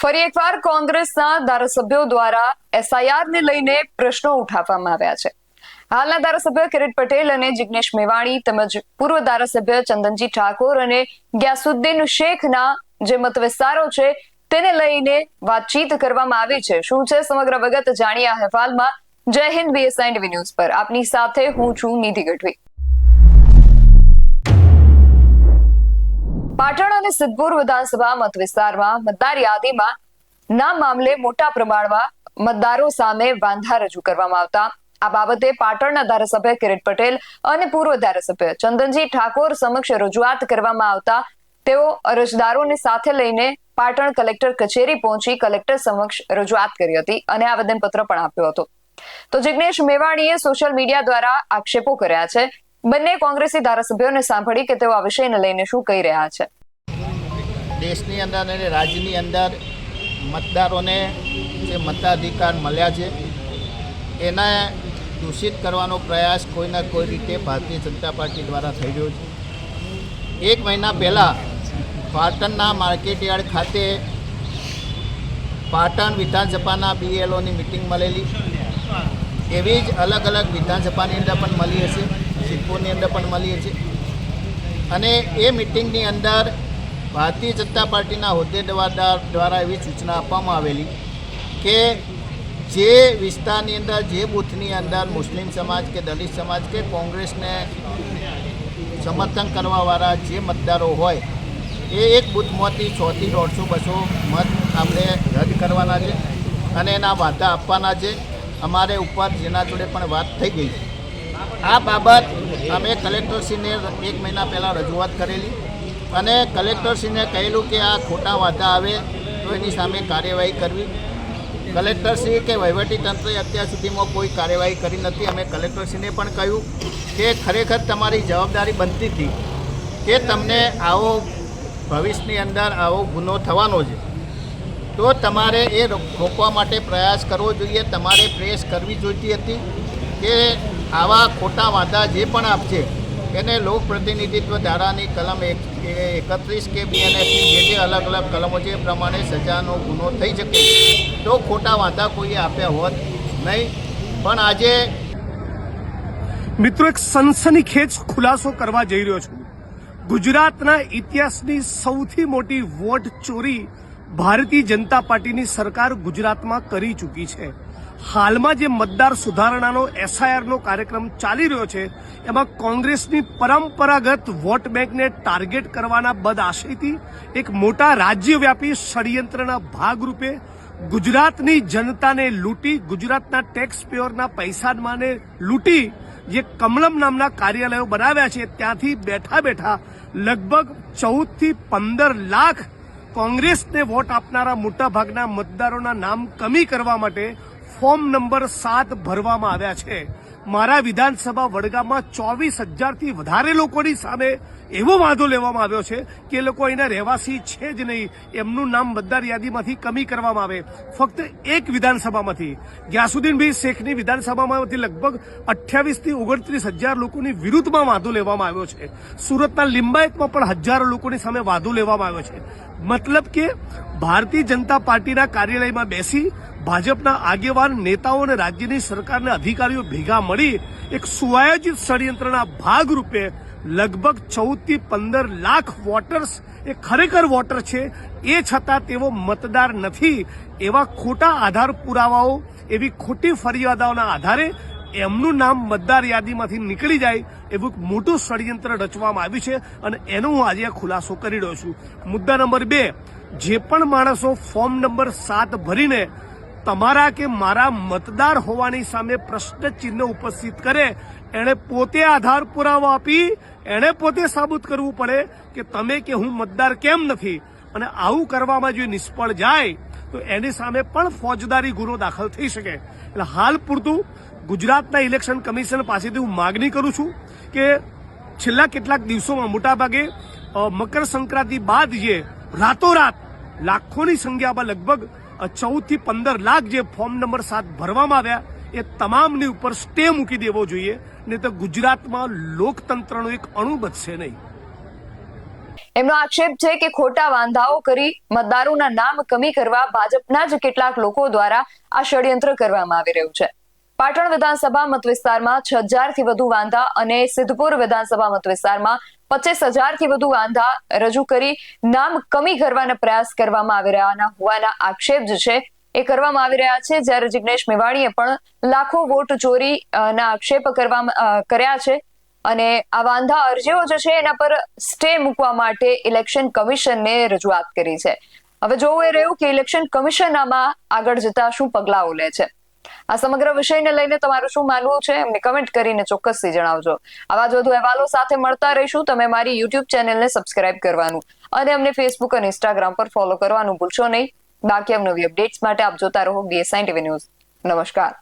ફરી એકવાર કોંગ્રેસના ધારાસભ્યો દ્વારા એસઆઈઆર ને લઈને પ્રશ્નો ઉઠાવવામાં આવ્યા છે। હાલના ધારાસભ્ય કિરીટ પટેલ અને જિગ્નેશ મેવાણી તેમજ પૂર્વ ધારાસભ્ય ચંદનજી ઠાકોર અને ગ્યાસુદ્દીન શેખના જે મત વિસ્તારો છે તેને લઈને વાતચીત કરવામાં આવી છે। શું છે સમગ્ર વિગત જાણીએ આ અહેવાલમાં। જય હિન્દ, બીએસઆઈ ટીવી ન્યૂઝ પર આપની સાથે હું છું નિધિ ગઢવી। પાટણ અને સિદ્ધપુર વિધાનસભા મત વિસ્તારમાં મતદાર યાદીમાં નામ મામલે મોટા પ્રમાણમાં મતદારો સામે વાંધા રજૂ કરવામાં આવતા આ બાબતે પાટણના ધારાસભ્ય કિરીટ પટેલ અને પૂર્વ ધારાસભ્ય ચંદનજી ઠાકોર સમક્ષ રજૂઆત કરવામાં આવતા તેઓ અરજદારોને સાથે લઈને પાટણ કલેક્ટર કચેરી પહોંચી કલેક્ટર સમક્ષ રજૂઆત કરી હતી અને આવેદનપત્ર પણ આપ્યો હતો। તો જિગ્નેશ મેવાણીએ સોશિયલ મીડિયા દ્વારા આક્ષેપો કર્યા છે। બંને કોંગ્રેસી ધારાસભ્યોને સાંભળી કે તેઓ આ વિષયને લઈને શું કહી રહ્યા છે। દેશની અંદર અને રાજ્યની અંદર મતદારોને જે મતાધિકાર મળ્યા છે એને દૂષિત કરવાનો પ્રયાસ કોઈના કોઈ રીતે ભારતીય જનતા પાર્ટી દ્વારા થઈ રહ્યો છે। 1 મહિના પહેલાં પાટણના માર્કેટયાર્ડ ખાતે પાટણ વિધાનસભાના બીએલઓની મિટિંગ મળેલી, એવી જ અલગ અલગ વિધાનસભાની અંદર પણ મળી હશે, સિદ્ધપુરની અંદર પણ મળી હશે। અને એ મિટિંગની અંદર ભારતીય જનતા પાર્ટીના હોદ્દેદાર દ્વારા એવી સૂચના આપવામાં આવેલી કે જે વિસ્તારની અંદર જે બૂથની અંદર મુસ્લિમ સમાજ કે દલિત સમાજ કે કોંગ્રેસને સમર્થન કરવાવાળા જે મતદારો હોય એ એક બૂથમાંથી 100 થી 150 200 મત આપણે રદ કરવાના છે અને એના વાધા આપવાના છે। અમારે ઉપર જેના જોડે પણ વાત થઈ ગઈ છે। આ બાબત અમે કલેક્ટરશ્રીને 1 મહિના પહેલાં રજૂઆત કરેલી અને કલેક્ટરશ્રીને કહેલું કે આ ખોટા વાધા આવે તો એની સામે કાર્યવાહી કરવી। કલેક્ટરશ્રી કે વહીવટીતંત્રએ અત્યાર સુધીમાં કોઈ કાર્યવાહી કરી નથી। અમે કલેક્ટરશ્રીને પણ કહ્યું કે ખરેખર તમારી જવાબદારી બનતી હતી કે તમને આવો ભવિષ્યની અંદર આવો ગુનો થવાનો છે તો તમારે એ રોકવા માટે પ્રયાસ કરવો જોઈએ। તમારે પ્રેસ કરવી જોઈતી હતી કે આવા ખોટા વાંધા જે પણ આપશે એને લોક પ્રતિનિધિત્વ ધારાની કલમ 31 કે બીએનએસની જે અલગ અલગ કલમો છે એ પ્રમાણે સજાનો ગુનો થઈ શકે તો ખોટા વાંધા કોઈએ આપ્યા હોત નહીં। પણ આજે મિત્રો એક સનસનીખેજ ખુલાસો કરવા જઈ રહ્યો છું। ગુજરાતના ઇતિહાસની સૌથી મોટી વોટ ચોરી ભારતીય જનતા પાર્ટીની સરકાર ગુજરાતમાં કરી ચૂકી છે। હાલમાં જે મતદાર સુધારણાનો એસઆઈઆરનો કાર્યક્રમ ચાલી રહ્યો છે એમાં કોંગ્રેસની પરંપરાગત વોટ બેંકને ટાર્ગેટ કરવાના બદઆશયથી એક મોટા રાજ્યવ્યાપી ષડયંત્રના ભાગરૂપે ગુજરાતની જનતાને લૂંટી, ગુજરાતના ટેક્સ પેયરના પૈસાને લૂંટી જે કમલમ નામના કાર્યાલયો બનાવ્યા છે ત્યાંથી બેઠા બેઠા લગભગ 14 થી 15 લાખ કોંગ્રેસને વોટ આપનારા મોટાભાગના મતદારોના નામ કમી કરવા માટે ફોર્મ નંબર 7 ભરવામાં આવ્યા છે। મારા વિધાનસભા વડગામમાં 24,000 થી વધારે લોકોની સામે એવો વાંધો લેવામાં આવ્યો છે કે એ લોકો અહીંના રહેવાસી છે જ નહીં, એમનું નામ મતદાર યાદીમાંથી કમી કરવામાં આવે। ફક્ત એક વિધાનસભામાંથી ગ્યાસુદ્દીન શેખની વિધાનસભામાંથી લગભગ 28 થી 29,000 લોકોની વિરુદ્ધમાં વાંધો લેવામાં આવ્યો છે। સુરતના લિંબાયતમાં પણ હજારો લોકોની સામે વાંધો લેવામાં આવ્યો છે। મતલબ કે ભારતીય જનતા પાર્ટીના કાર્યાલયમાં બેસી ભાજપના આગેવાન નેતાઓ અને રાજ્યની સરકારના અધિકારીઓ ભેગા મળી એક સુઆયોજિત ષડયંત્રના ભાગરૂપે લગભગ 14 થી 15 લાખ વોટર્સ એ ખરેખર વોટર છે એ છતાં તેઓ મતદાર નથી એવા ખોટા આધાર પુરાવાઓ, એવી ખોટી ફરિયાદોના આધારે એમનું નામ મતદાર યાદીમાંથી નીકળી જાય એવું મોટું ષડયંત્ર રચવામાં આવ્યું છે અને એનો હું આજે ખુલાસો કરી રહ્યો છું। મુદ્દા નંબર 2, જે પણ માણસો ફોર્મ નંબર 7 ભરીને તમારા કે મારા મતદાર હોવાની સામે પ્રશ્ન ચિહ્ન ઉપસ્થિત કરે એણે પોતે આધાર પુરાવો આપી એણે પોતે સાબિત કરવું પડે કે તમે કે હું મતદાર કેમ નથી, અને આવું કરવામાં જો નિષ્ફળ જાય તો એની સામે પણ ફોજદારી ગુનો દાખલ થઈ શકે। એટલે હાલ પૂરતું ગુજરાતના ઇલેક્શન કમિશન પાસેથી હું માગણી કરું છું કે છેલ્લા કેટલાક દિવસોમાં મોટાભાગે મકર સંક્રાંતિ બાદ જે રાતોરાત લાખોની સંખ્યામાં લગભગ 14 થી 15 લાખ જે ફોર્મ નંબર 7 ભરવામાં આવ્યા એ તમામની ઉપર સ્ટે મૂકી દેવો જોઈએ, નહીં તો ગુજરાતમાં લોકતંત્રનો એક અણુ બચશે નહીં। એમનો આક્ષેપ છે કે ખોટા વાંધાઓ કરી મતદારોના નામ કમી કરવા ભાજપના જ કેટલાક લોકો દ્વારા આ ષડયંત્ર કરવામાં આવી રહ્યું છે. પાટણ વિધાનસભા મત વિસ્તારમાં 6,000 થી વધુ વાંધા અને સિદ્ધપુર વિધાનસભા મત વિસ્તારમાં 25,000 થી વધુ વાંધા રજૂ કરી નામ કમી કરવાના પ્રયાસ કરવામાં આવી રહ્યા હોવાના આક્ષેપ જે છે એ કરવામાં આવી રહ્યા છે. જ્યારે જિગ્નેશ મેવાણીએ પણ લાખો વોટ ચોરી ના આક્ષેપ કર્યા છે અને આ વાંધા અરજીઓ જે છે એના પર સ્ટે મૂકવા માટે ઇલેક્શન કમિશનને રજૂઆત કરી છે. હવે જોવું એ રહ્યું કે ઇલેક્શન કમિશન આમાં આગળ જતા શું પગલાઓ લે છે. આ સમગ્ર વિષયને લઈને તમારું શું માનવું છે અમને કમેન્ટ કરીને ચોક્કસથી જણાવજો. આવા જ વધુ અહેવાલો સાથે મળતા રહીશું. તમે મારી યુટ્યુબ ચેનલને સબસ્ક્રાઇબ કરવાનું અને અમને ફેસબુક અને ઇન્સ્ટાગ્રામ પર ફોલો કરવાનું ભૂલશો નહીં. બાકી નવી અપડેટ્સ માટે આપ જોતા રહો BSI TV ન્યૂઝ. નમસ્કાર.